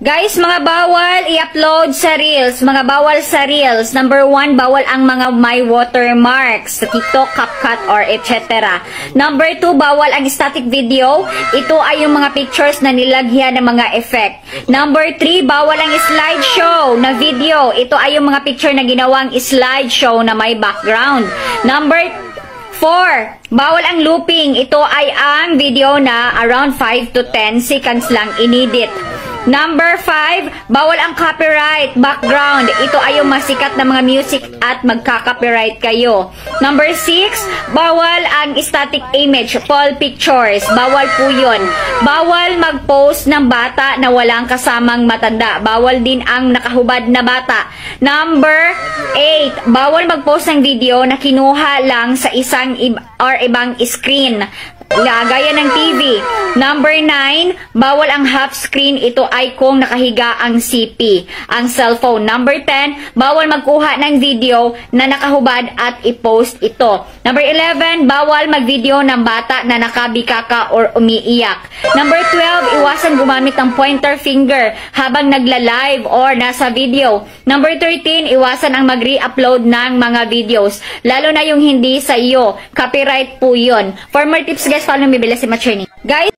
Guys, mga bawal i-upload sa Reels. Mga bawal sa Reels. Number 1, bawal ang mga may watermarks sa TikTok, CapCut, or etc. Number 2, bawal ang static video. Ito ay yung mga pictures na nilagyan ng mga effect. Number 3, bawal ang slideshow na video. Ito ay yung mga picture na ginawang slideshow na may background. Number 4, bawal ang looping. Ito ay ang video na around 5 to 10 seconds lang inedit. Number 5, bawal ang copyright background. Ito ay yung masikat na mga music at magka-copyright kayo. Number 6, bawal ang static image, full pictures. Bawal po yun. Bawal mag-post ng bata na walang kasamang matanda. Bawal din ang nakahubad na bata. Number 8, bawal mag-post ng video na kinuha lang sa isang ibang screen, gaya ng TV. Number 9, bawal ang half screen. Ito ay kung nakahiga ang CP, ang cellphone. Number 10, bawal magkuha ng video na nakahubad at i-post ito. Number 11, bawal mag-video ng bata na nakabikaka or umiiyak. Number 12, iwasan gumamit ng pointer finger habang nagla-live or nasa video. Number 13, iwasan ang mag-re-upload ng mga videos, lalo na yung hindi sa iyo. Copyright po yun. For more tips guys, follow me, Bella si Maturni. Guys,